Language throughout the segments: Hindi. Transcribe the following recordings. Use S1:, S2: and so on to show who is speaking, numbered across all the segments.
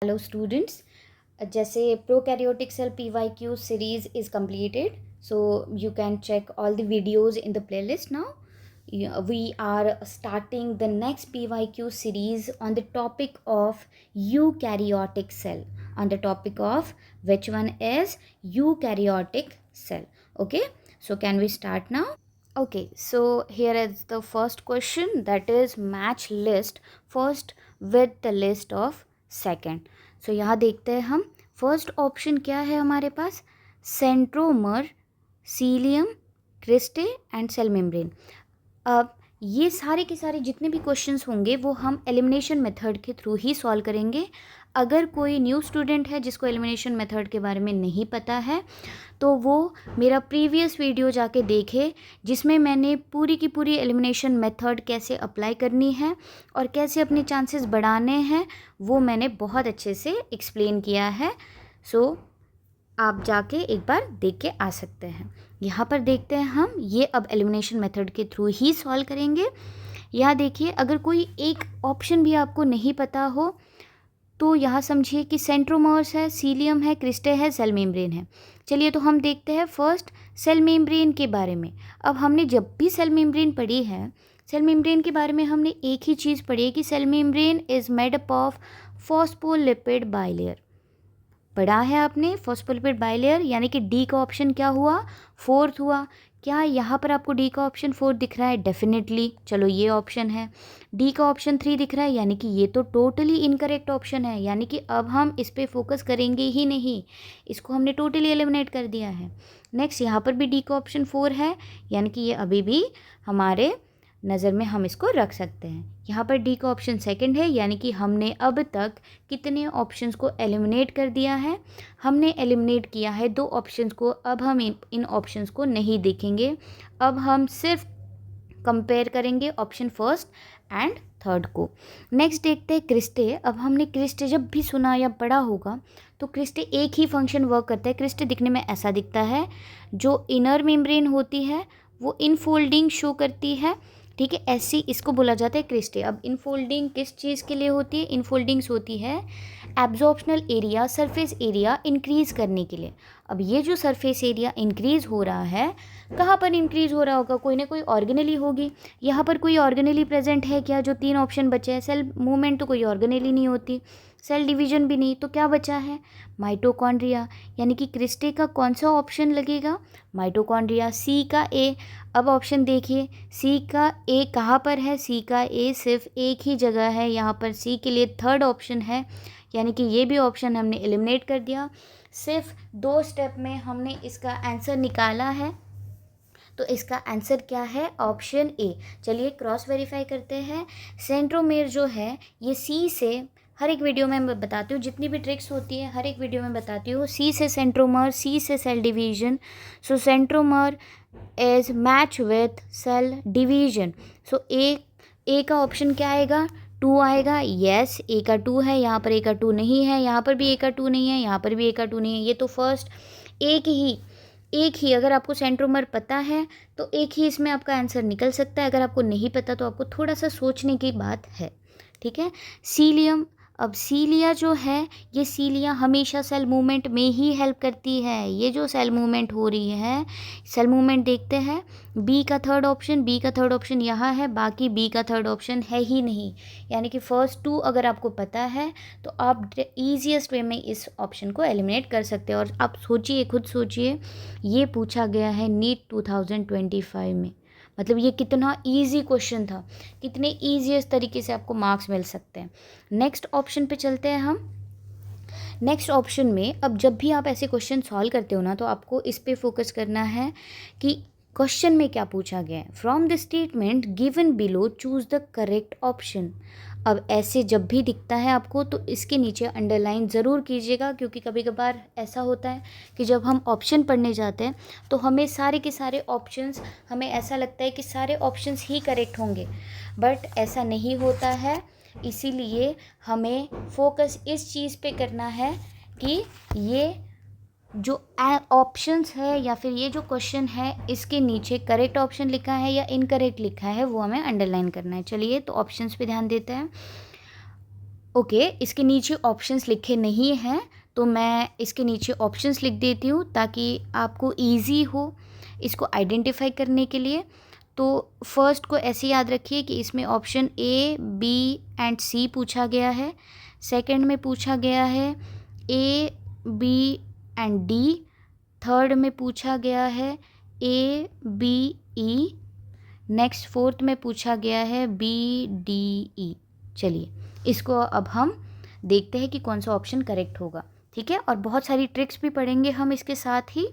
S1: हेलो स्टूडेंट्स, जैसे prokaryotic cell PYQ series is completed, so you can check all the videos in the playlist now. We are starting the next PYQ series on the topic of eukaryotic cell, on the topic of which one is eukaryotic cell. Okay, so can we start now? Okay, so here is the first question, that is match list first with the list of second. So यहाँ देखते हैं हम फर्स्ट ऑप्शन क्या है हमारे पास, centromere, cilium, cristae and cell membrane. अब ये सारे के सारे जितने भी क्वेश्चंस होंगे वो हम एलिमिनेशन मेथड के थ्रू ही सॉल्व करेंगे। अगर कोई न्यू स्टूडेंट है जिसको एलिमिनेशन मेथड के बारे में नहीं पता है तो वो मेरा प्रीवियस वीडियो जाके देखे, जिसमें मैंने पूरी की पूरी एलिमिनेशन मेथड कैसे अप्लाई करनी है और कैसे अपने चांसेस बढ़ाने हैं वो मैंने बहुत अच्छे से एक्सप्लेन किया है। सो आप जाके एक बार देख के आ सकते हैं। यहाँ पर देखते हैं हम ये अब एलिमिनेशन मेथड के थ्रू ही सॉल्व करेंगे। यहाँ देखिए, अगर कोई एक ऑप्शन भी आपको नहीं पता हो तो यहाँ समझिए कि सेंट्रोमर्स है, सीलियम है, क्रिस्टे है, सेल मेम्ब्रेन है। चलिए तो हम देखते हैं फर्स्ट सेल मेम्ब्रेन के बारे में। अब हमने जब भी सेल मेम्ब्रेन पढ़ी है, सेल मेम्ब्रेन के बारे में हमने एक ही चीज़ पढ़ी है कि cell membrane is made up of phospholipid bilayer. पढ़ा है आपने फॉस्फोलिपिड बाइलेयर, यानी कि डी का ऑप्शन क्या हुआ, फोर्थ हुआ। क्या यहाँ पर आपको डी का ऑप्शन 4 दिख रहा है? डेफिनेटली। चलो ये ऑप्शन है। डी का ऑप्शन 3 दिख रहा है, यानी कि ये तो टोटली इनकरेक्ट ऑप्शन है, यानी कि अब हम इस पर फोकस करेंगे ही नहीं, इसको हमने टोटली एलिमिनेट कर दिया है। नेक्स्ट यहाँ पर भी डी का ऑप्शन 4 है, यानी कि ये अभी भी हमारे नज़र में हम इसको रख सकते हैं। यहाँ पर डी का ऑप्शन सेकंड है, यानी कि हमने अब तक कितने ऑप्शंस को एलिमिनेट कर दिया है, हमने एलिमिनेट किया है 2 ऑप्शंस को। अब हम इन ऑप्शंस को नहीं देखेंगे, अब हम सिर्फ कंपेयर करेंगे ऑप्शन फर्स्ट एंड थर्ड को। नेक्स्ट देखते हैं क्रिस्टे। अब हमने क्रिस्टे जब भी सुना या पढ़ा होगा तो क्रिस्टे एक ही फंक्शन वर्क करता है। क्रिस्टे दिखने में ऐसा दिखता है, जो इनर मेम्ब्रेन होती है वो इनफोल्डिंग शो करती है, ठीक है, ऐसी इसको बोला जाता है क्रिस्टे। अब इनफोल्डिंग किस चीज़ के लिए होती है? इनफोल्डिंग्स होती है एब्जॉर्प्शनल एरिया, सरफेस एरिया इंक्रीज़ करने के लिए। अब ये जो सरफेस एरिया इंक्रीज़ हो रहा है, कहाँ पर इंक्रीज़ हो रहा होगा? कोई ना कोई ऑर्गेनेली होगी। यहाँ पर कोई ऑर्गेनेली प्रेजेंट है क्या? जो 3 ऑप्शन बचे हैं, सेल मूवमेंट तो कोई ऑर्गेनेली नहीं होती, सेल डिवीजन भी नहीं, तो क्या बचा है? माइटोकॉन्ड्रिया। यानी कि क्रिस्टे का कौन सा ऑप्शन लगेगा? माइटोकॉन्ड्रिया, सी का ए। अब ऑप्शन देखिए, सी का ए कहाँ पर है? सी का ए सिर्फ एक ही जगह है, यहाँ पर सी के लिए थर्ड ऑप्शन है, यानी कि ये भी ऑप्शन हमने एलिमिनेट कर दिया। सिर्फ 2 स्टेप में हमने इसका आंसर निकाला है, तो इसका आंसर क्या है? Option A. चलिए क्रॉस वेरीफाई करते हैं। सेंट्रोमेर जो है ये सी से, हर एक वीडियो में मैं बताती हूँ, जितनी भी ट्रिक्स होती है हर एक वीडियो में बताती हूँ। सी से सेंट्रोमर, सी से cell division. So centromere is match with cell division. So A का ऑप्शन क्या आएगा? 2 आएगा। यस, ए का 2 है, यहाँ पर ए का 2 नहीं है, यहाँ पर भी ए का 2 नहीं है, यहाँ पर भी ए का 2 नहीं है। ये तो फर्स्ट एक ही अगर आपको सेंट्रोमर पता है तो एक ही इसमें आपका आंसर निकल सकता है। अगर आपको नहीं पता तो आपको थोड़ा सा सोचने की बात है, ठीक है। सीलियम। अब सीलिया जो है, ये सीलिया हमेशा सेल मूवमेंट में ही हेल्प करती है। ये जो सेल मूवमेंट हो रही है, सेल मूवमेंट देखते हैं। बी का थर्ड ऑप्शन यहाँ है, बाकी बी का थर्ड ऑप्शन है ही नहीं, यानी कि फर्स्ट 2 अगर आपको पता है तो आप ईजीएस्ट वे में इस ऑप्शन को एलिमिनेट कर सकते हैं। और आप सोचिए, खुद सोचिए, ये पूछा गया है नीट 2025 में, मतलब ये कितना इजी क्वेश्चन था, कितने ईजीएस्ट तरीके से आपको मार्क्स मिल सकते हैं। नेक्स्ट ऑप्शन पे चलते हैं हम। नेक्स्ट ऑप्शन में अब जब भी आप ऐसे क्वेश्चन सॉल्व करते हो ना, तो आपको इस पे फोकस करना है कि क्वेश्चन में क्या पूछा गया है। From the statement given below choose the correct option. अब ऐसे जब भी दिखता है आपको तो इसके नीचे अंडरलाइन ज़रूर कीजिएगा, क्योंकि कभी कभार ऐसा होता है कि जब हम ऑप्शन पढ़ने जाते हैं तो हमें सारे के सारे ऑप्शंस, हमें ऐसा लगता है कि सारे ऑप्शंस ही करेक्ट होंगे, बट ऐसा नहीं होता है। इसीलिए हमें फोकस इस चीज़ पे करना है कि ये जो ऑप्शंस है या फिर ये जो क्वेश्चन है इसके नीचे करेक्ट ऑप्शन लिखा है या इनकरेक्ट लिखा है वो हमें अंडरलाइन करना है। चलिए तो ऑप्शंस पे ध्यान देते हैं। ओके, इसके नीचे ऑप्शंस लिखे नहीं हैं, तो मैं इसके नीचे ऑप्शंस लिख देती हूँ ताकि आपको इजी हो इसको आइडेंटिफाई करने के लिए। तो फर्स्ट को ऐसे याद रखिए कि इसमें ऑप्शन ए, बी एंड सी पूछा गया है। सेकंड में पूछा गया है ए, बी एंड डी। थर्ड में पूछा गया है ए, बी, ई। नेक्स्ट फोर्थ में पूछा गया है बी, डी, ई। चलिए इसको अब हम देखते हैं कि कौन सा ऑप्शन करेक्ट होगा, ठीक है। और बहुत सारी ट्रिक्स भी पढ़ेंगे हम इसके साथ ही।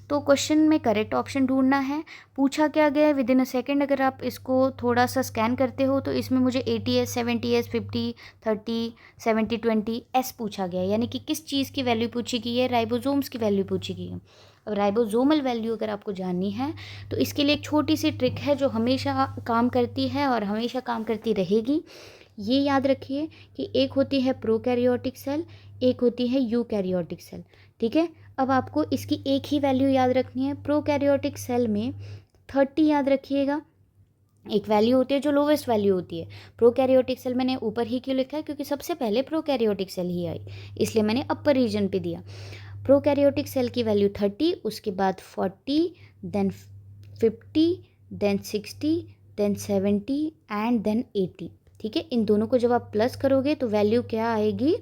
S1: तो क्वेश्चन में करेक्ट ऑप्शन ढूंढना है। पूछा क्या गया है विद इन अ सेकेंड, अगर आप इसको थोड़ा सा स्कैन करते हो तो इसमें मुझे 80s, 70s, 50, 30, 70, 20 एस पूछा गया है, यानी कि किस चीज़ की वैल्यू पूछी गई है, राइबोसोम्स की वैल्यू पूछी गई है। अब राइबोसोमल वैल्यू अगर आपको जाननी है तो इसके लिए एक छोटी सी ट्रिक है जो हमेशा काम करती है और हमेशा काम करती रहेगी। ये याद रखिए कि एक होती है प्रोकैरियोटिक सेल, एक होती है यूकैरियोटिक सेल, ठीक है। अब आपको इसकी एक ही वैल्यू याद रखनी है। प्रोकैरियोटिक सेल में 30 याद रखिएगा, एक वैल्यू होती है जो लोवेस्ट वैल्यू होती है। प्रोकैरियोटिक सेल मैंने ऊपर ही क्यों लिखा है, क्योंकि सबसे पहले प्रोकैरियोटिक सेल ही आई, इसलिए मैंने अपर रीजन पे दिया। प्रोकैरियोटिक सेल की वैल्यू 30, उसके बाद 40, then 50, then 60, then 70 and then 80, ठीक है। इन दोनों को जब आप प्लस करोगे तो वैल्यू क्या आएगी,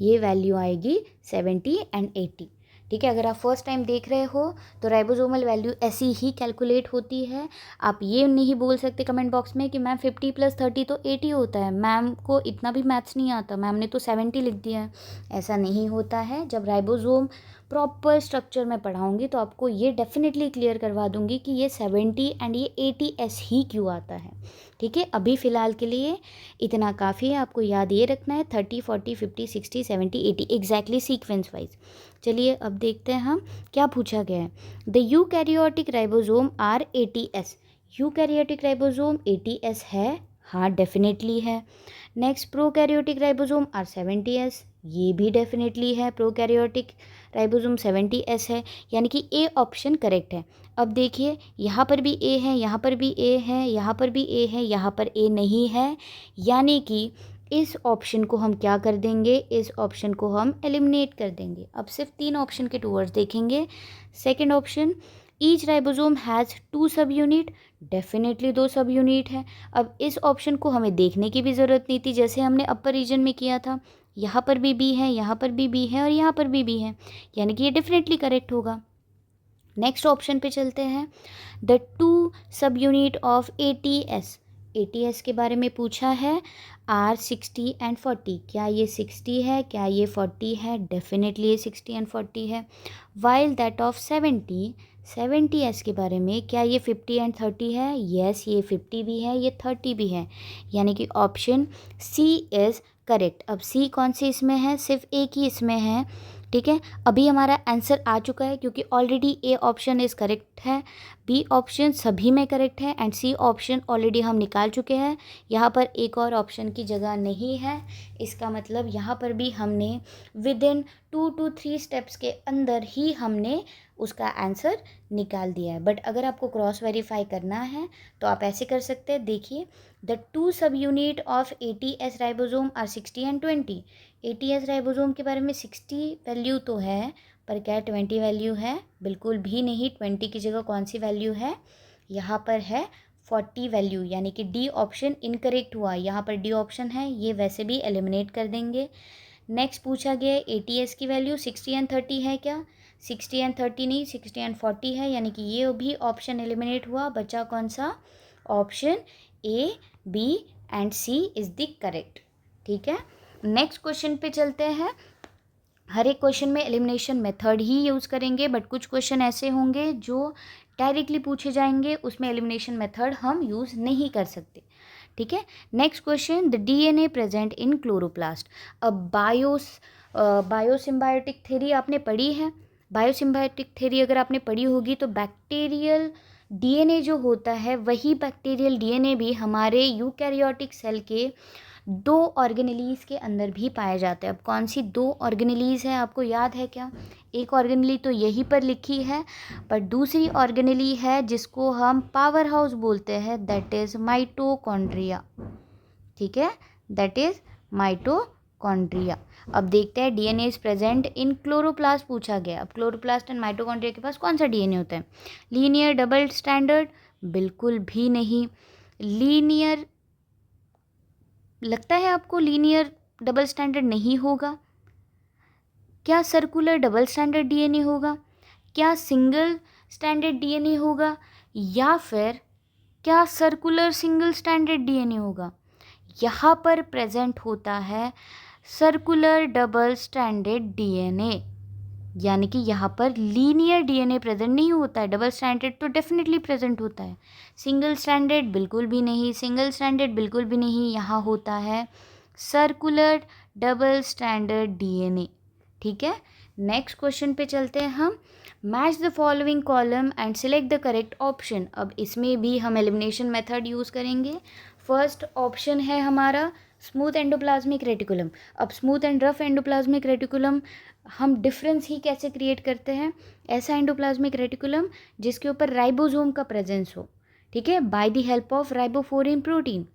S1: ये वैल्यू आएगी 70 एंड 80, ठीक है। अगर आप फर्स्ट टाइम देख रहे हो तो राइबोसोमल वैल्यू ऐसी ही कैलकुलेट होती है। आप ये नहीं बोल सकते कमेंट बॉक्स में कि मैम 50 + 30 तो 80 होता है, मैम को इतना भी मैथ्स नहीं आता, मैम ने तो 70 लिख दिया है। ऐसा नहीं होता है। जब राइबोसोम प्रॉपर स्ट्रक्चर में पढ़ाऊँगी तो आपको ये डेफिनेटली क्लियर करवा दूँगी कि ये 70 एंड ये 80 एस ही क्यों आता है, ठीक है। अभी फ़िलहाल के लिए इतना काफ़ी है, आपको याद ये रखना है 30, 40, 50, 60, 70, 80 एग्जैक्टली सीक्वेंस वाइज। चलिए अब देखते हैं हम क्या पूछा गया है। The eukaryotic ribosome are 80s। Eukaryotic ribosome 80s है, हाँ डेफिनेटली है। Next prokaryotic ribosome are 70s, ये भी डेफिनेटली है। प्रोकैरियोटिक राइबोसोम 70s है, यानी कि ए ऑप्शन करेक्ट है। अब देखिए यहाँ पर भी ए है, यहाँ पर भी ए है, यहाँ पर भी ए है, यहाँ पर ए नहीं है, यानी कि इस ऑप्शन को हम क्या कर देंगे, इस ऑप्शन को हम एलिमिनेट कर देंगे। अब सिर्फ 3 ऑप्शन के टूवर्ड्स देखेंगे। Second option, each ribosome has 2 सब यूनिट, डेफिनेटली 2 सब यूनिट है। अब इस ऑप्शन को हमें देखने की भी ज़रूरत नहीं थी, जैसे हमने अपर रीजन में किया था। यहाँ पर भी बी है, यहाँ पर भी बी है और यहाँ पर भी बी है, यानी कि ये डेफिनेटली करेक्ट होगा। नेक्स्ट ऑप्शन पे चलते हैं। The 2 subunit of 80s, 80s के बारे में पूछा है, आर 60 एंड 40। क्या ये 60 है, क्या ये 40 है, डेफिनेटली ये 60 एंड 40 है। वाइल दैट ऑफ 70, 70s के बारे में, क्या ये 50 एंड 30 है, येस ये 50 भी है, ये 30 भी है, यानी कि ऑप्शन सी इज़ करेक्ट। अब सी कौन सी इसमें है, सिर्फ एक ही इसमें है, ठीक है। अभी हमारा आंसर आ चुका है क्योंकि already A option is correct है, बी ऑप्शन सभी में करेक्ट है एंड सी ऑप्शन ऑलरेडी हम निकाल चुके हैं। यहाँ पर एक और ऑप्शन की जगह नहीं है, इसका मतलब यहाँ पर भी हमने विद इन 2 to 3 स्टेप्स के अंदर ही हमने उसका आंसर निकाल दिया है। बट अगर आपको क्रॉस वेरीफाई करना है तो आप ऐसे कर सकते हैं। देखिए, the 2 subunit of 80s ribosome are 60 and 20। 80s ribosome के बारे में 60 वैल्यू तो है, पर क्या 20 वैल्यू है, बिल्कुल भी नहीं। 20 की जगह कौन सी वैल्यू है, यहाँ पर है 40 वैल्यू, यानी कि डी ऑप्शन इनकरेक्ट हुआ। यहाँ पर डी ऑप्शन है, ये वैसे भी एलिमिनेट कर देंगे। नेक्स्ट पूछा गया 80s की वैल्यू 60 एंड 30 है क्या, 60 एंड 30 नहीं, 60 एंड 40 है, यानी कि ये भी ऑप्शन एलिमिनेट हुआ। बचा कौन सा, option A, B and C is the correct, ठीक है। नेक्स्ट क्वेश्चन पे चलते हैं। हर एक क्वेश्चन में एलिमिनेशन मेथड ही यूज़ करेंगे, बट कुछ क्वेश्चन ऐसे होंगे जो डायरेक्टली पूछे जाएंगे, उसमें एलिमिनेशन मेथड हम यूज़ नहीं कर सकते, ठीक है। Next question, the DNA present in chloroplast. अब बायोसिम्बायोटिक थ्योरी आपने पढ़ी है। बायोसिम्बायोटिक थ्योरी अगर आपने पढ़ी होगी तो बैक्टीरियल डीएनए जो होता है वही बैक्टीरियल डीएनए भी हमारे यूकैरियोटिक सेल के 2 ऑर्गेनेलीज के अंदर भी पाया जाता है। अब कौन सी 2 ऑर्गेनेलीज है, आपको याद है क्या? एक ऑर्गेनेली तो यहीं पर लिखी है, पर दूसरी ऑर्गेनेली है जिसको हम पावर हाउस बोलते हैं, दैट इज़ माइटोकॉन्ड्रिया, ठीक है, दैट इज़ माइटोकॉन्ड्रिया। माइटोकॉन्ड्रिया। अब देखते हैं DNA is present in chloroplast पूछा गया। अब क्लोरोप्लास्ट एंड माइटोकॉन्ड्रिया के पास कौन सा डीएनए होता है? लीनियर डबल स्टैंडर्ड, बिल्कुल भी नहीं। लीनियर, लगता है आपको लीनियर डबल स्टैंडर्ड नहीं होगा? क्या सर्कुलर डबल स्टैंडर्ड डीएनए होगा? क्या सिंगल स्टैंडर्ड डीएनए होगा? या फिर क्या सर्कुलर सिंगल स्टैंडर्ड डीएनए होगा? यहाँ पर प्रेजेंट होता है सर्कुलर डबल स्टैंडर्ड डीएनए, यानी कि यहाँ पर लीनियर डीएनए प्रेजेंट नहीं होता है। डबल स्टैंडर्ड तो डेफिनेटली प्रेजेंट होता है, सिंगल स्टैंडर्ड बिल्कुल भी नहीं, सिंगल स्टैंडर्ड बिल्कुल भी नहीं। यहाँ होता है सर्कुलर डबल स्टैंडर्ड डीएनए। ठीक है, नेक्स्ट क्वेश्चन पे चलते हैं हम। Match the following column and select the correct option. अब इसमें भी हम एलिमिनेशन मेथड यूज़ करेंगे। फर्स्ट ऑप्शन है हमारा स्मूथ एंडोप्लाज्मिक रेटिकुलम। अब smooth and rough endoplasmic reticulum हम डिफरेंस ही कैसे क्रिएट करते हैं? ऐसा एंडोप्लाज्मिक रेटिकुलम जिसके ऊपर राइबोसोम का प्रेजेंस हो, ठीक है, by the help of ribophorin protein.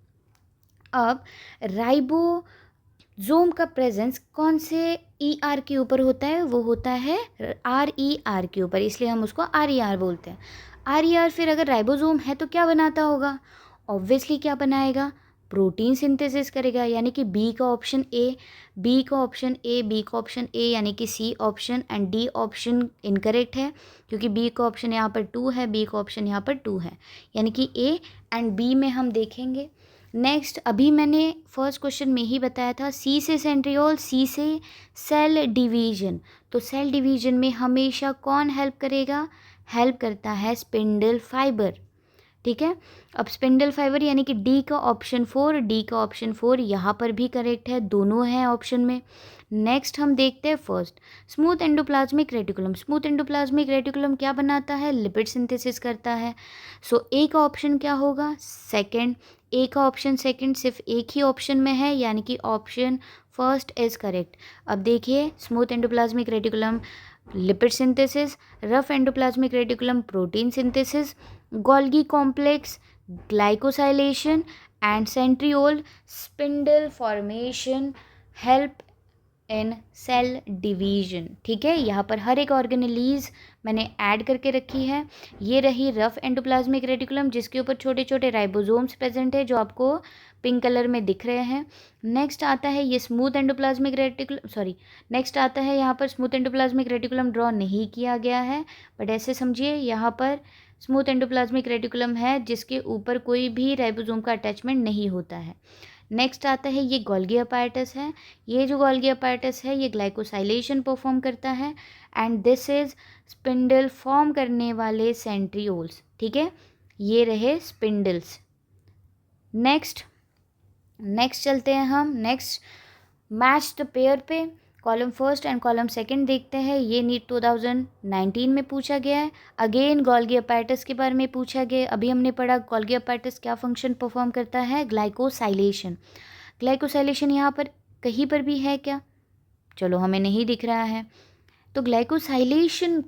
S1: अब राइबोसोम का प्रेजेंस कौन से ER के ऊपर होता है? वो होता है RER के ऊपर, इसलिए हम उसको RER बोलते हैं। RER फिर अगर राइबोसोम है तो क्या बनाता होगा? ऑब्वियसली क्या बनाएगा? प्रोटीन सिंथेसिस करेगा, यानी कि बी का ऑप्शन ए, बी का ऑप्शन ए, बी का ऑप्शन ए, यानी कि C option and D option incorrect है, क्योंकि बी का ऑप्शन यहाँ पर 2 है, बी का ऑप्शन यहाँ पर 2 है, यानी कि ए एंड बी में हम देखेंगे। नेक्स्ट, अभी मैंने फर्स्ट क्वेश्चन में ही बताया था सी से सेंट्रियोल, सी से सेल डिवीजन। तो सेल डिवीजन में हमेशा कौन हेल्प करेगा? हेल्प करता है स्पिंडल फाइबर। ठीक है, अब स्पिंडल फाइबर यानी कि डी का ऑप्शन 4, डी का ऑप्शन 4 यहाँ पर भी करेक्ट है, दोनों हैं ऑप्शन में। नेक्स्ट हम देखते हैं first smooth endoplasmic reticulum. Smooth endoplasmic reticulum क्या बनाता है? लिपिड सिंथेसिस करता है। सो ए का ऑप्शन क्या होगा? सेकंड। ए का ऑप्शन सेकंड सिर्फ एक ही ऑप्शन में है, यानी कि ऑप्शन फर्स्ट इज करेक्ट। अब देखिए, smooth endoplasmic reticulum lipid synthesis, rough endoplasmic reticulum protein synthesis, Golgi complex glycosylation and centriole spindle formation help in cell division. ठीक है, यहाँ पर हर एक ऑर्गेनेलीज मैंने ऐड करके रखी है। ये रही रफ एंडोप्लाज्मिक रेटिकुलम जिसके ऊपर छोटे छोटे राइबोसोम्स प्रेजेंट है जो आपको पिंक कलर में दिख रहे हैं। नेक्स्ट आता है ये स्मूथ एंडोप्लाज्मिक रेटिकुलम, नेक्स्ट आता है यहाँ पर स्मूथ एंडोप्लाज्मिक रेटिकुलम ड्रॉ नहीं किया गया है, बट ऐसे समझिए यहाँ पर स्मूथ एंडोप्लाज्मिक रेटिकुलम है जिसके ऊपर कोई भी राइबोसोम का अटैचमेंट नहीं होता है। नेक्स्ट आता है ये गोल्गी अपैरेटस है। ये जो गोल्गी अपैरेटस है ये ग्लाइकोसाइलेशन परफॉर्म करता है and this is spindle form करने वाले सेंट्रियोल्स। ठीक है, ये रहे स्पिंडल्स। नेक्स्ट चलते हैं हम नेक्स्ट मैच द पेयर पे। Column first and column second देखते हैं। ये नीट 2019 में पूछा गया है। अगेन गोल्गी अपैरेटस के बारे में पूछा गया। अभी हमने पढ़ा गोल्गी अपैरेटस क्या फंक्शन परफॉर्म करता है? ग्लाइकोसाइलेशन। ग्लाइकोसाइलेशन यहाँ पर कहीं पर भी है क्या? चलो, हमें नहीं दिख रहा है। तो ग्लाइकोसाइलेशन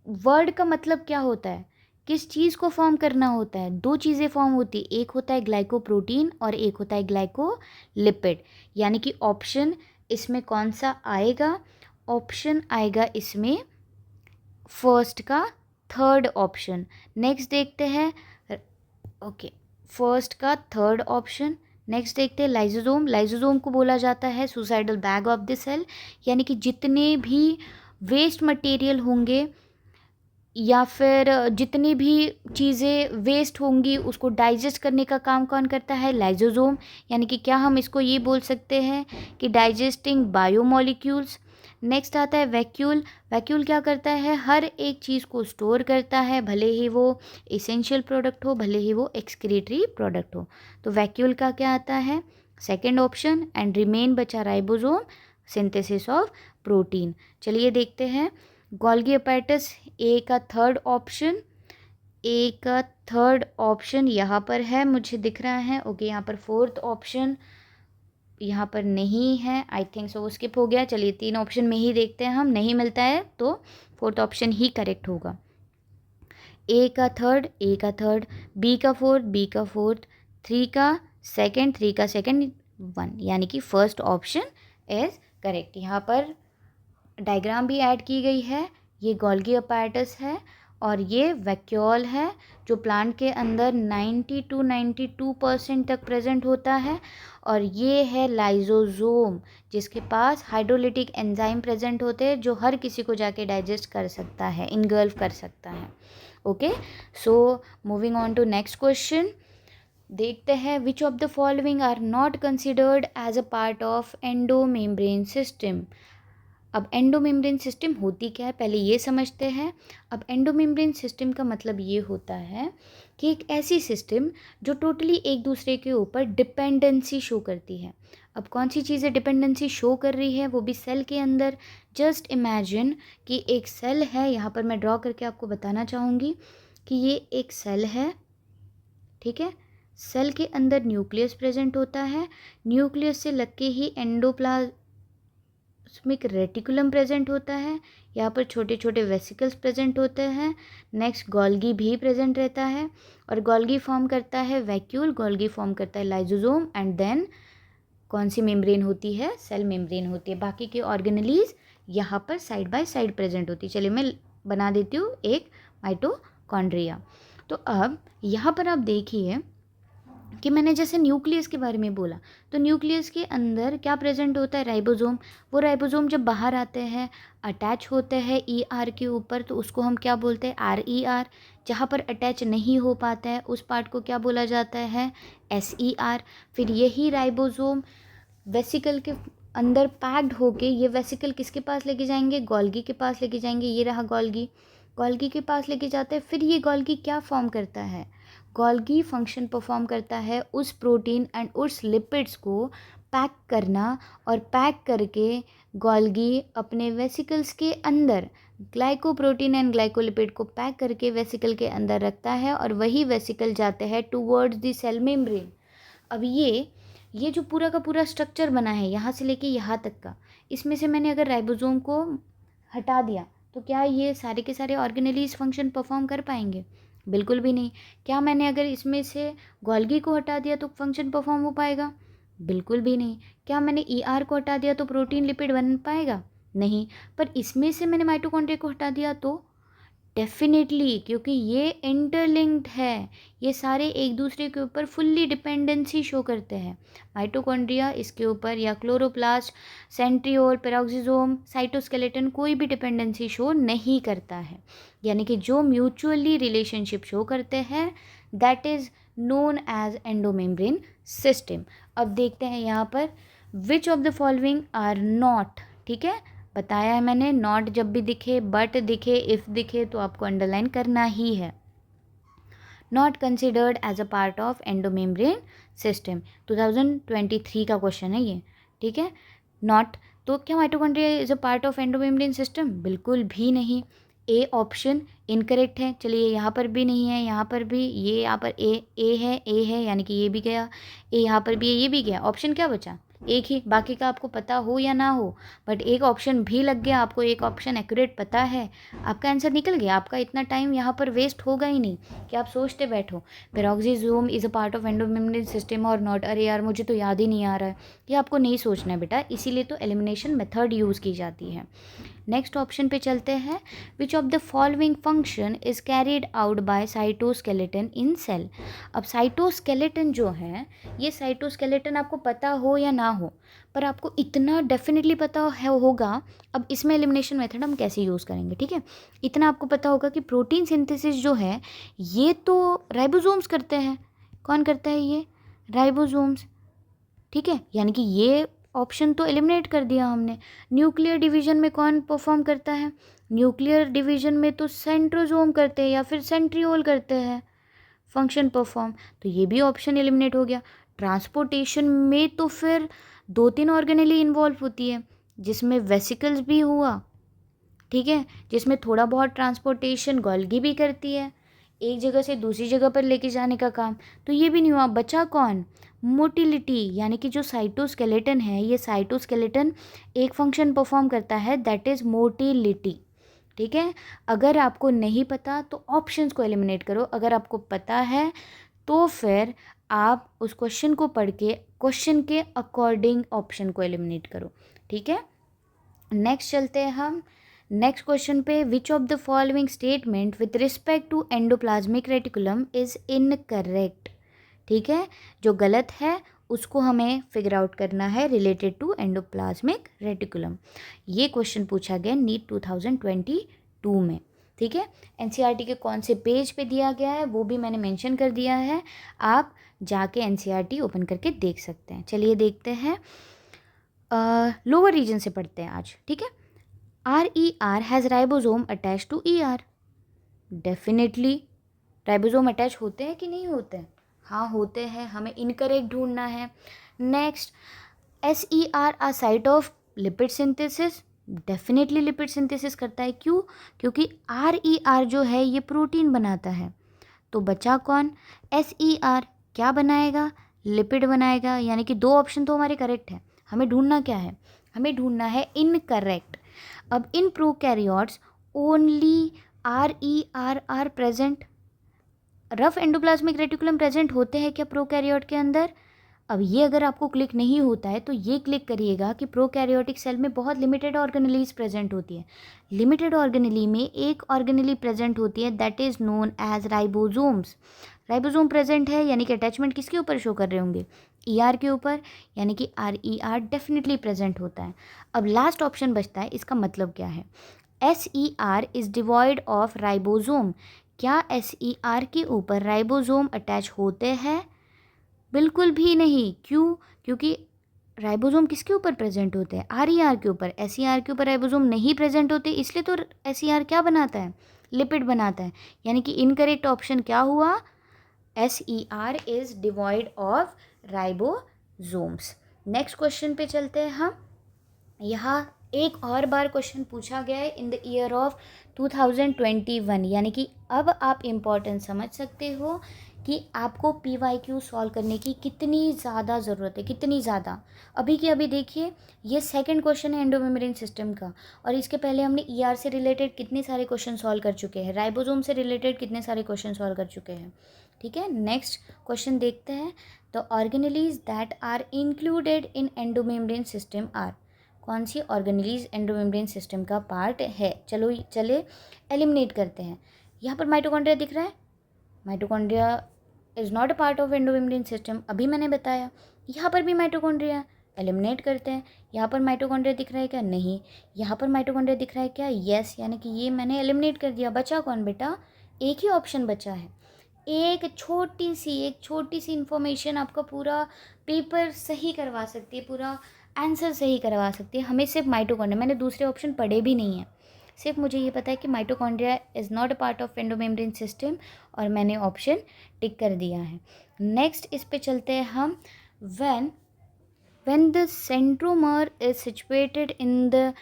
S1: वर्ड का मतलब क्या होता है? किस चीज़ को फॉर्म करना होता है? दो चीज़ें फॉर्म होती है, एक होता है ग्लाइकोप्रोटीन और एक होता है ग्लाइकोलिपिड। यानी कि ऑप्शन इसमें कौन सा आएगा? ऑप्शन आएगा इसमें फर्स्ट का थर्ड ऑप्शन। नेक्स्ट देखते हैं, ओके, फर्स्ट का थर्ड ऑप्शन। नेक्स्ट देखते हैं लाइसोसोम। लाइसोसोम को बोला जाता है suicidal bag of the cell, यानी कि जितने भी वेस्ट मटेरियल होंगे या फिर जितनी भी चीज़ें वेस्ट होंगी उसको डाइजेस्ट करने का काम कौन करता है? लाइसोसोम। यानी कि क्या हम इसको ये बोल सकते हैं कि डाइजेस्टिंग बायोमोलिक्यूल्स। नेक्स्ट आता है वैक्यूल। वैक्यूल क्या करता है? हर एक चीज़ को स्टोर करता है, भले ही वो एसेंशियल प्रोडक्ट हो, भले ही वो एक्सक्रीटरी प्रोडक्ट हो। तो वैक्यूल का क्या आता है? Second option. एंड रिमेन बचा राइबोसोम, सिंथेसिस ऑफ प्रोटीन। चलिए देखते हैं गोल्गी अपैरेटस ए का थर्ड ऑप्शन। ए का थर्ड ऑप्शन यहाँ पर है, मुझे दिख रहा है। ओके, यहाँ पर फोर्थ ऑप्शन यहाँ पर नहीं है, आई थिंक सो वो स्किप हो गया। चलिए 3 ऑप्शन में ही देखते हैं हम, नहीं मिलता है तो फोर्थ ऑप्शन ही करेक्ट होगा। ए का थर्ड, ए का थर्ड, बी का फोर्थ, बी का फोर्थ, 3 का सेकंड, 3 का सेकंड, 1, यानी कि फर्स्ट ऑप्शन इज करेक्ट। यहाँ पर डायग्राम भी ऐड की गई है। ये गोल्गी अपैरेटस है और ये वैक्यूल है जो प्लांट के अंदर 90 to 92% तक प्रेजेंट होता है। और ये है लाइजोजोम जिसके पास हाइड्रोलिटिक एंजाइम प्रेजेंट होते हैं जो हर किसी को जाके डाइजेस्ट कर सकता है, इनगल्फ कर सकता है। Okay, so moving on to next question, देखते हैं which of the following are not considered as a part of endomembrane system. अब एंडोमेम्ब्रेन सिस्टम होती क्या है पहले ये समझते हैं। अब एंडोमेम्ब्रेन सिस्टम का मतलब ये होता है कि एक ऐसी सिस्टम जो टोटली एक दूसरे के ऊपर डिपेंडेंसी शो करती है। अब कौन सी चीज़ें डिपेंडेंसी शो कर रही है, वो भी सेल के अंदर। जस्ट इमेजिन कि एक सेल है, यहाँ पर मैं ड्रॉ करके आपको बताना चाहूँगी कि ये एक सेल है, ठीक है। सेल के अंदर न्यूक्लियस प्रेजेंट होता है, न्यूक्लियस से लग के ही एंडोप्लाज्मिक रेटिकुलम प्रेजेंट होता है, यहाँ पर छोटे छोटे वेसिकल्स प्रेजेंट होते हैं। नेक्स्ट गोल्गी भी प्रेजेंट रहता है और गोल्गी फॉर्म करता है वैक्यूल, गोल्गी फॉर्म करता है लाइजोसोम एंड देन कौन सी मेम्ब्रेन होती है, सेल मेम्ब्रेन होती है। बाकी के ऑर्गेनेलीज यहाँ पर साइड बाय साइड प्रेजेंट होती है। चलिए मैं बना देती हूँ एक माइटोकॉन्ड्रिया। तो अब यहाँ पर आप देखिए कि मैंने जैसे न्यूक्लियस के बारे में बोला, तो न्यूक्लियस के अंदर क्या प्रेजेंट होता है, राइबोसोम। वो राइबोसोम जब बाहर आते हैं, अटैच होते हैं ER के ऊपर, तो उसको हम क्या बोलते हैं, RER। जहाँ पर अटैच नहीं हो पाता है उस पार्ट को क्या बोला जाता है, SER। फिर यही राइबोसोम वेसिकल के अंदर पैक्ड होके ये वेसिकल किसके पास लेके जाएंगे, गोल्गी के पास लेके जाएंगे। ये रहा गोल्गी, गोल्गी के पास लेके जाते हैं। फिर ये गोल्गी क्या फॉर्म करता है, गोल्गी फंक्शन परफॉर्म करता है उस प्रोटीन एंड उस लिपिड्स को पैक करना, और पैक करके गोल्गी अपने वेसिकल्स के अंदर ग्लाइकोप्रोटीन एंड ग्लाइकोलिपिड को पैक करके वेसिकल के अंदर रखता है और वही वेसिकल जाते हैं टूवर्ड्स द सेल मेम्ब्रेन। अब ये जो पूरा का पूरा स्ट्रक्चर बना है यहाँ से लेके यहाँ तक का, इसमें से मैंने अगर राइबोसोम को हटा दिया तो क्या ये सारे के सारे ऑर्गेनेलीज फंक्शन परफॉर्म कर पाएंगे, बिल्कुल भी नहीं। क्या मैंने अगर इसमें से गोल्गी को हटा दिया तो फंक्शन परफॉर्म हो पाएगा, बिल्कुल भी नहीं। क्या मैंने ER को हटा दिया तो प्रोटीन लिपिड बन पाएगा, नहीं। पर इसमें से मैंने माइटोकॉन्ड्रिया को हटा दिया तो डेफिनेटली, क्योंकि ये इंटरलिंक्ड है, ये सारे एक दूसरे के ऊपर फुल्ली डिपेंडेंसी शो करते हैं। माइटोकॉन्ड्रिया इसके ऊपर, या क्लोरोप्लास्ट, सेंट्रियोल, पेरोक्सिसोम, साइटोस्केलेटन कोई भी डिपेंडेंसी शो नहीं करता है। यानी कि जो म्यूचुअली रिलेशनशिप शो करते हैं that is known as endomembrane system. अब देखते हैं यहाँ पर which of the following are not, ठीक है, बताया है मैंने, नॉट जब भी दिखे, बट दिखे, इफ़ दिखे तो आपको अंडरलाइन करना ही है। Not considered as a part of endomembrane system, 2023 का क्वेश्चन है ये, ठीक है। नॉट, तो क्या mitochondria is a part of endomembrane system, बिल्कुल भी नहीं। ए ऑप्शन इनकरेक्ट है। चलिए यहाँ पर भी नहीं है, यहाँ पर भी, ये यहाँ पर ए है यानी कि ये भी गया, ए यहाँ पर भी है, ये भी गया। ऑप्शन क्या बचा, एक ही। बाकी का आपको पता हो या ना हो, बट एक ऑप्शन भी लग गया, आपको एक ऑप्शन एक्यूरेट पता है, आपका आंसर निकल गया। आपका इतना टाइम यहाँ पर वेस्ट होगा ही नहीं कि आप सोचते बैठो peroxisome is a part of endomembrane system और नॉट। अरे यार मुझे तो याद ही नहीं आ रहा है, ये आपको नहीं सोचना है बेटा, इसीलिए तो एलिमिनेशन मेथड यूज़ की जाती है। नेक्स्ट ऑप्शन पे चलते हैं, which of the following function is carried out by cytoskeleton in cell. अब साइटोस्केलेटन जो है, ये साइटोस्केलेटन आपको पता हो या ना हो, पर आपको इतना डेफिनेटली पता होगा। अब इसमें एलिमिनेशन मेथड हम कैसे यूज़ करेंगे, ठीक है। इतना आपको पता होगा कि प्रोटीन सिंथेसिस जो है ये तो राइबोसोम्स करते हैं। कौन करता है, ये राइबोसोम्स, ठीक है। यानी कि ये ऑप्शन तो एलिमिनेट कर दिया हमने। न्यूक्लियर डिवीजन में कौन परफॉर्म करता है, न्यूक्लियर डिवीजन में तो सेंट्रोसोम करते हैं या फिर सेंट्रियोल करते हैं फंक्शन परफॉर्म, तो ये भी ऑप्शन एलिमिनेट हो गया। ट्रांसपोर्टेशन में तो फिर 2-3 ऑर्गेनेली इन्वॉल्व होती है, जिसमें वेसिकल्स भी हुआ, ठीक है, जिसमें थोड़ा बहुत ट्रांसपोर्टेशन गोल्गी भी करती है, एक जगह से दूसरी जगह पर लेके जाने का काम, तो ये भी नहीं हुआ। बचा कौन, मोटिलिटी, यानी कि जो साइटोस्केलेटन है, ये साइटोस्केलेटन एक फंक्शन परफॉर्म करता है दैट इज़ मोटिलिटी, ठीक है। अगर आपको नहीं पता तो ऑप्शंस को एलिमिनेट करो, अगर आपको पता है तो फिर आप उस क्वेश्चन को पढ़ के क्वेश्चन के अकॉर्डिंग ऑप्शन को एलिमिनेट करो, ठीक है। नेक्स्ट चलते हैं हम नेक्स्ट क्वेश्चन पे। Which of the following statement with respect to endoplasmic reticulum is incorrect, ठीक है। जो गलत है उसको हमें फिगर आउट करना है रिलेटेड टू एंडोप्लाज्मिक रेटिकुलम। ये क्वेश्चन पूछा गया नीट 2022 में, ठीक है। एनसीईआरटी के कौन से पेज पे दिया गया है वो भी मैंने मेंशन कर दिया है, आप जाके एनसीईआरटी ओपन करके देख सकते हैं। चलिए देखते हैं, लोअर रीजन से पढ़ते हैं आज, ठीक है। RER has ribosome attach to ER। Definitely ribosome attach होते हैं कि नहीं होते हैं? हाँ होते हैं, हमें इनकरेक्ट ढूंढना है। Next, SER a site of lipid synthesis. Definitely lipid synthesis करता है, क्यों? क्योंकि RER जो है ये प्रोटीन बनाता है। तो बचा कौन? SER क्या बनाएगा? लिपिड बनाएगा, यानी कि दो ऑप्शन तो हमारे करेक्ट है। हमें ढूंढना क्या है? हमें ढूंढना है इनकरेक्ट। अब in prokaryotes only RER are present. Rough endoplasmic reticulum present होते हैं क्या प्रोकैरियोट के अंदर? अब ये अगर आपको क्लिक नहीं होता है तो ये क्लिक करिएगा कि प्रोकैरियोटिक सेल में बहुत लिमिटेड ऑर्गेनेलीज प्रेजेंट होती है। लिमिटेड ऑर्गेनेली में एक ऑर्गेनेली प्रेजेंट होती है that is known as ribosomes. Ribosome present है यानी कि अटैचमेंट किसके ऊपर शो कर रहे होंगे? ER के ऊपर, यानी कि RER डेफिनेटली प्रेजेंट होता है। अब लास्ट ऑप्शन बचता है, इसका मतलब क्या है? SER is devoid of ribosome. क्या SER के ऊपर राइबोसोम अटैच होते हैं? बिल्कुल भी नहीं। क्यों? क्योंकि राइबोसोम किसके ऊपर प्रेजेंट होते हैं? RER के ऊपर। SER के ऊपर राइबोसोम नहीं प्रेजेंट होते, इसलिए तो SER क्या बनाता है? लिपिड बनाता है। यानी कि इनकरेक्ट ऑप्शन क्या हुआ? SER is devoid of ribosomes. Next question पे चलते हैं हम। यहाँ एक और बार क्वेश्चन पूछा गया है इन द ईयर ऑफ 2021, यानी कि अब आप इम्पोर्टेंस समझ सकते हो कि आपको PYQ सॉल्व करने की कितनी ज़्यादा ज़रूरत है, कितनी ज़्यादा। अभी के अभी देखिए, ये सेकंड क्वेश्चन है एंडोमेम्ब्रेन सिस्टम का, और इसके पहले हमने ER से रिलेटेड कितने सारे क्वेश्चन सॉल्व कर चुके हैं, राइबोसोम से रिलेटेड कितने सारे क्वेश्चन सॉल्व कर चुके हैं, ठीक है। नेक्स्ट क्वेश्चन देखते हैं। The organelles that are included in endomembrane system are. कौन सी ऑर्गेनेलीज एंडोमेम्ब्रेन सिस्टम का पार्ट है? चले एलिमिनेट करते हैं। यहाँ पर माइटोकॉन्ड्रिया दिख रहा है, mitochondria is not a part of endomembrane system, अभी मैंने बताया। यहाँ पर भी माइटोकॉन्ड्रिया, एलिमिनेट करते हैं। यहाँ पर माइटोकॉन्ड्रिया दिख रहा है क्या? नहीं। यहाँ पर माइटोकॉन्ड्रिया दिख रहा है क्या? यस, यानी कि ये मैंने एलिमिनेट कर दिया। बचा कौन बेटा? एक ही ऑप्शन बचा है। एक छोटी सी इन्फॉर्मेशन आपका पूरा पेपर सही करवा सकती है, पूरा आंसर सही करवा सकती है। हमें सिर्फ माइटोकॉन्ड्रिया, मैंने दूसरे ऑप्शन पढ़े भी नहीं हैं, सिर्फ मुझे ये पता है कि mitochondria is not a part of endomembrane system, और मैंने ऑप्शन टिक कर दिया है। नेक्स्ट इस पे चलते हैं हम। when the centromere is situated in the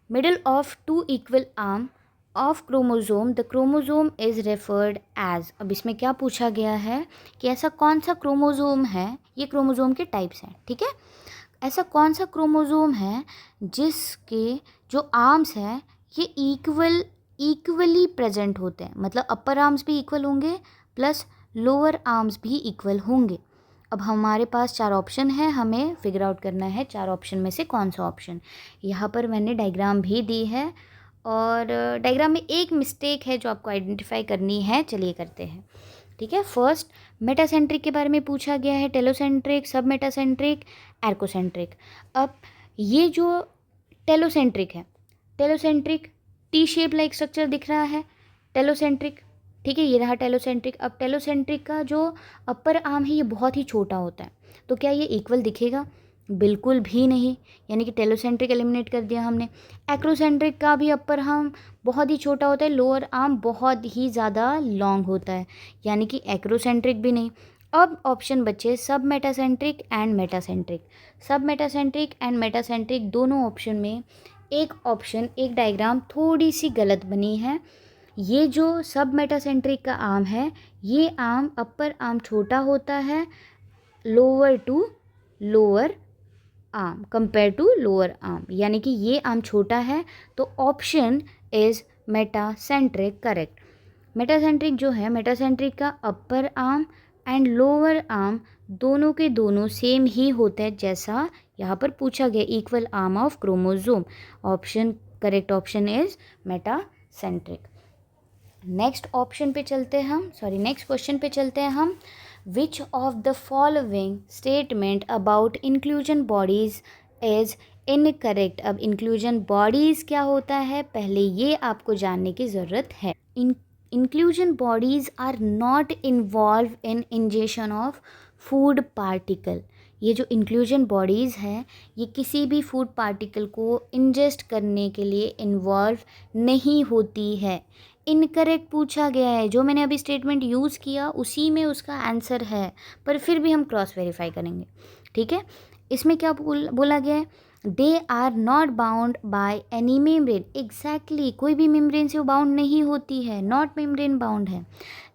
S1: middle of two equal arm of chromosome, the chromosome is referred as। अब इसमें क्या पूछा गया है कि ऐसा कौन सा क्रोमोसोम है, ये क्रोमोसोम के टाइप्स हैं, ठीक है। ऐसा कौन सा क्रोमोसोम है जिसके जो आर्म्स हैं ये इक्वली प्रेजेंट होते हैं, मतलब अपर आर्म्स भी इक्वल होंगे प्लस लोअर आर्म्स भी इक्वल होंगे। अब हमारे पास चार ऑप्शन है, हमें फिगर आउट करना है चार ऑप्शन में से कौन सा ऑप्शन। यहाँ पर मैंने डायग्राम भी दी है, और डायग्राम में एक मिस्टेक है जो आपको आइडेंटिफाई करनी है। चलिए करते हैं, ठीक है। फर्स्ट, मेटासेंट्रिक के बारे में पूछा गया है, टेलोसेंट्रिक, सब मेटासेंट्रिक, एर्कोसेंट्रिक। अब ये जो टेलोसेंट्रिक है, telocentric T shape like structure दिख रहा है, टेलोसेंट्रिक, ठीक है, ये रहा टेलोसेंट्रिक। अब टेलोसेंट्रिक का जो अपर आर्म है ये बहुत ही छोटा होता है, तो क्या ये इक्वल दिखेगा? बिल्कुल भी नहीं, यानी कि टेलोसेंट्रिक एलिमिनेट कर दिया हमने। एक्रोसेंट्रिक का भी अपर आर्म बहुत ही छोटा होता है, लोअर आर्म बहुत ही ज़्यादा लॉन्ग होता है, यानी कि एक्रोसेंट्रिक भी नहीं। अब ऑप्शन बचे सब मेटासेंट्रिक एंड मेटासेंट्रिक। सब मेटासेंट्रिक एंड मेटासेंट्रिक दोनों ऑप्शन में एक ऑप्शन, एक डायग्राम थोड़ी सी गलत बनी है। ये जो सब मेटासेंट्रिक का आर्म है, ये आर्म अपर आर्म छोटा होता है lower to lower arm compare to lower arm, यानी कि ये आर्म छोटा है, तो option is metacentric correct. Metacentric जो है, मेटासेंट्रिक का upper arm and lower arm दोनों के दोनों सेम ही होते हैं जैसा यहाँ पर पूछा गया, equal arm of chromosome. Option correct option is metacentric. Next option पे चलते हैं हम, नेक्स्ट क्वेश्चन पे चलते हैं हम। विच of the following statement about inclusion bodies is incorrect. अब इंक्लूजन बॉडीज क्या होता है, पहले ये आपको जानने की ज़रूरत है। Inclusion bodies are not involve in ingestion of food particle. ये जो इंक्लूजन बॉडीज़ हैं ये किसी भी फूड पार्टिकल को इंजेस्ट करने के लिए इन्वॉल्व नहीं होती है। इनकरेक्ट पूछा गया है, जो मैंने अभी स्टेटमेंट यूज़ किया उसी में उसका आंसर है, पर फिर भी हम क्रॉस वेरीफाई करेंगे। ठीक है, इसमें क्या बोला गया है, they are not bound by any membrane. Exactly, कोई भी मेम्ब्रेन से वो बाउंड नहीं होती है, नॉट मेम्ब्रेन बाउंड है।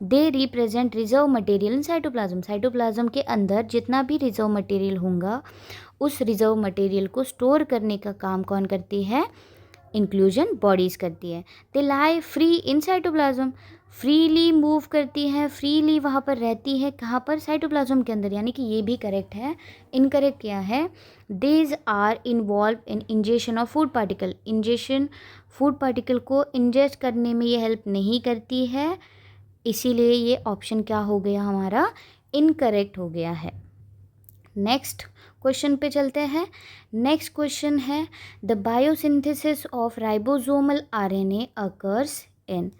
S1: They represent reserve material in cytoplasm. Cytoplasm के अंदर जितना भी रिजर्व मटेरियल होगा उस रिजर्व मटेरियल को स्टोर करने का काम कौन करती है, इंक्लूजन बॉडीज़ करती है। They lie free in cytoplasm, freely move करती है, फ्रीली वहाँ पर रहती है, कहाँ पर, साइटोप्लाज्म के अंदर, यानी कि ये भी करेक्ट है। इनकरेक्ट क्या है, these are involve in ingestion of food particle. Ingestion food particle को इंजेस्ट करने में ये हेल्प नहीं करती है, इसीलिए ये ऑप्शन क्या हो गया हमारा, इनकरेक्ट हो गया है। नेक्स्ट क्वेश्चन पे चलते हैं। नेक्स्ट क्वेश्चन है, the biosynthesis of ribosomal RNA occurs in.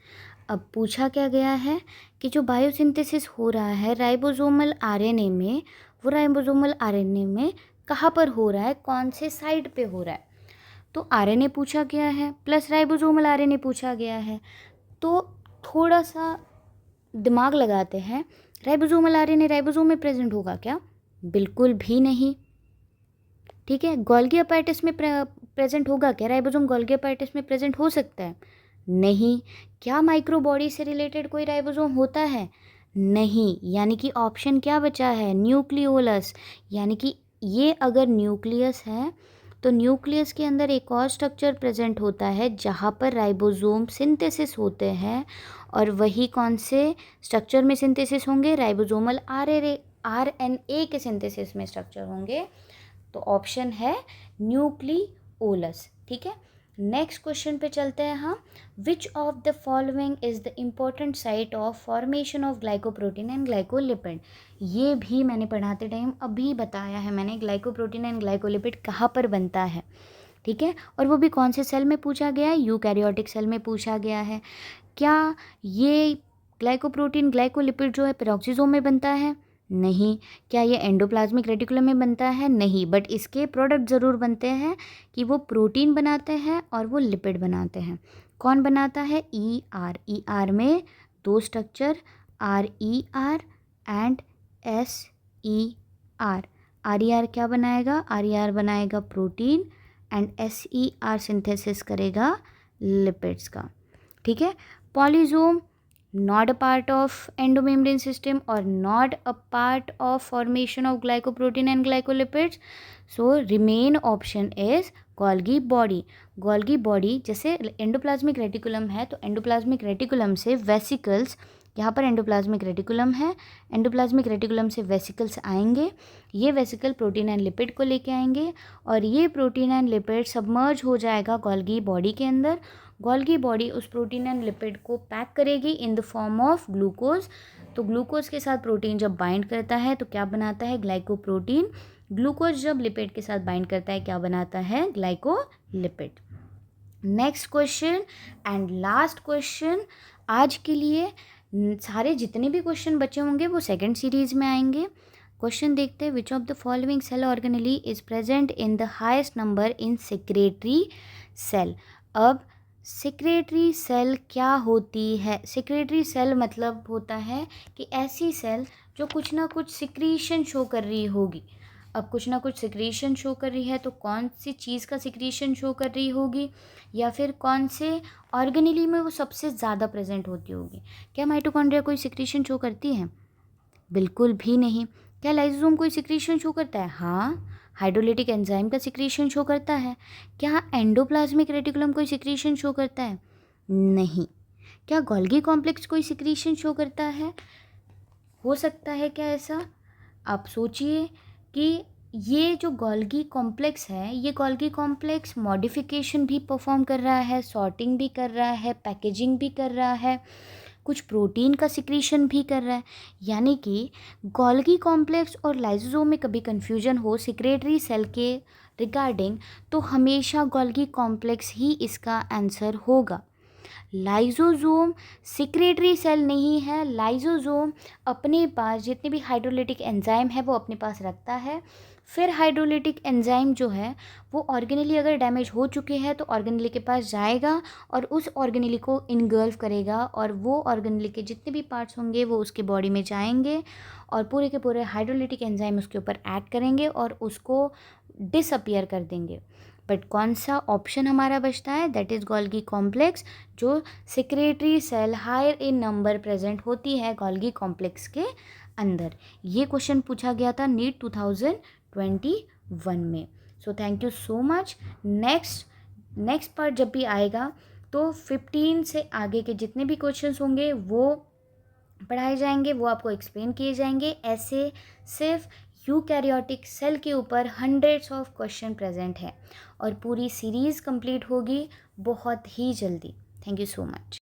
S1: अब पूछा क्या गया है कि जो बायोसिंथेसिस हो रहा है राइबोसोमल आरएनए में, वो राइबोसोमल आरएनए में कहाँ पर हो रहा है, कौन से साइड पे हो रहा है। तो आरएनए पूछा गया है प्लस राइबोसोमल आरएनए पूछा गया है, तो थोड़ा सा दिमाग लगाते हैं। राइबोसोमल आरएनए राइबोसोम में प्रेजेंट होगा क्या, बिल्कुल भी नहीं। ठीक है, गोल्गी अपैरेटस में प्रेजेंट होगा क्या, राइबोसोम गोल्गी अपैरेटस में प्रेजेंट हो सकता है, नहीं। क्या माइक्रोबॉडी से रिलेटेड कोई राइबोसोम होता है, नहीं। यानी कि ऑप्शन क्या बचा है, न्यूक्लियोलस। यानी कि ये अगर न्यूक्लियस है तो न्यूक्लियस के अंदर एक और स्ट्रक्चर प्रेजेंट होता है जहाँ पर राइबोसोम सिंथेसिस होते हैं, और वही कौन से स्ट्रक्चर में सिंथेसिस होंगे, राइबोसोमल आरएनए के सिंथेसिस में स्ट्रक्चर होंगे। तो ऑप्शन है न्यूक्लियोलस। ठीक है, नेक्स्ट क्वेश्चन पे चलते हैं हम। विच of the following is the important site of formation of glycoprotein and glycolipid. ये भी मैंने पढ़ाते टाइम अभी बताया है मैंने, ग्लाइकोप्रोटीन एंड ग्लाइकोलिपिड कहाँ पर बनता है। ठीक है, और वो भी कौन से सेल में पूछा गया है, यूकैरियोटिक सेल में पूछा गया है। क्या ये ग्लाइकोप्रोटीन ग्लाइकोलिपिड जो है पेरोक्सिसोम में बनता है, नहीं। क्या ये एंडोप्लाज्मिक रेटिकुलम में बनता है, नहीं। बट इसके प्रोडक्ट ज़रूर बनते हैं कि वो प्रोटीन बनाते हैं और वो लिपिड बनाते हैं। कौन बनाता है, ER में दो structure, RER and SER। RER क्या बनाएगा, RER बनाएगा प्रोटीन एंड SER सिंथेसिस करेगा लिपिड्स का। ठीक है, पॉलीजोम not a part of endomembrane system or not a part of formation of glycoprotein and glycolipids, so remain option is Golgi body। Golgi body जैसे एंडोप्लाज्मिक रेटिकुलम है तो एंडोप्लाज्मिक रेटिकुलम से वेसिकल्स, यहाँ पर एंडोप्लाज्मिक रेटिकुलम है, एंडोप्लाज्मिक रेटिकुलम से वेसिकल्स आएंगे, ये वेसिकल प्रोटीन एंड लिपिड को लेके आएंगे और ये प्रोटीन एंड लिपिड सबमर्ज हो जाएगा गोल्गी बॉडी के अंदर। गोल्गी बॉडी उस प्रोटीन एंड लिपिड को पैक करेगी in the form of glucose. तो ग्लूकोज के साथ प्रोटीन जब बाइंड करता है तो क्या बनाता है, ग्लाइकोप्रोटीन। ग्लूकोज जब लिपिड के साथ बाइंड करता है क्या बनाता है, glycolipid. Next question and last question आज के लिए। सारे जितने भी क्वेश्चन बचे होंगे वो सेकेंड सीरीज में आएंगे। क्वेश्चन देखते हैं, which of the following cell organelle is present in the highest number in secretory cell. अब सेक्रेटरी सेल क्या होती है, सेक्रेटरी सेल मतलब होता है कि ऐसी सेल जो कुछ ना कुछ सिक्रीशन शो कर रही होगी। अब कुछ ना कुछ सिक्रीशन शो कर रही है तो कौन सी चीज़ का सिक्रीशन शो कर रही होगी, या फिर कौन से ऑर्गेनेली में वो सबसे ज़्यादा प्रेजेंट होती होगी। क्या माइटोकॉन्ड्रिया कोई सिक्रीशन शो करती है, बिल्कुल भी नहीं। क्या लाइसोसोम कोई सिक्रीशन शो करता है, हाँ, हाइड्रोलिटिक एंजाइम का सिक्रीशन शो करता है। क्या एंडोप्लाज्मिक रेटिकुलम कोई सिक्रीशन शो करता है, नहीं। क्या गोल्गी कॉम्प्लेक्स कोई सिक्रीशन शो करता है, हो सकता है क्या ऐसा? आप सोचिए कि ये जो गोल्गी कॉम्प्लेक्स है, ये गोल्गी कॉम्प्लेक्स मॉडिफिकेशन भी परफॉर्म कर रहा है, सॉर्टिंग भी कर रहा है, पैकेजिंग भी कर रहा है, कुछ प्रोटीन का सिक्रीशन भी कर रहा है। यानी कि गोल्गी कॉम्प्लेक्स और लाइसोसोम में कभी कन्फ्यूजन हो सिक्रेटरी सेल के रिगार्डिंग, तो हमेशा गोल्गी कॉम्प्लेक्स ही इसका आंसर होगा। लाइसोसोम सिक्रेटरी सेल नहीं है। लाइसोसोम अपने पास जितने भी हाइड्रोलिटिक एंजाइम है वो अपने पास रखता है। फिर हाइड्रोलिटिक एंजाइम जो है वो ऑर्गेनेली अगर डैमेज हो चुके हैं तो ऑर्गेनेली के पास जाएगा और उस ऑर्गेनेली को इनगल्फ करेगा, और वो ऑर्गेनेली के जितने भी पार्ट्स होंगे वो उसके बॉडी में जाएंगे और पूरे के पूरे हाइड्रोलिटिक एंजाइम उसके ऊपर ऐड करेंगे और उसको डिसअपियर कर देंगे। बट कौन सा ऑप्शन हमारा बचता है? दैट इज़ गोल्गी कॉम्प्लेक्स, जो secretory cell higher in number present होती है गोल्गी कॉम्प्लेक्स के अंदर। ये क्वेश्चन पूछा गया था नीट 2021 में। So thank you so much. Next part जब भी आएगा तो 15 से आगे के जितने भी क्वेश्चंस होंगे वो पढ़ाए जाएंगे, वो आपको एक्सप्लेन किए जाएंगे। ऐसे सिर्फ यूकैरियोटिक सेल के ऊपर हंड्रेड्स ऑफ क्वेश्चन प्रेजेंट है और पूरी सीरीज़ कंप्लीट होगी बहुत ही जल्दी। Thank you so much.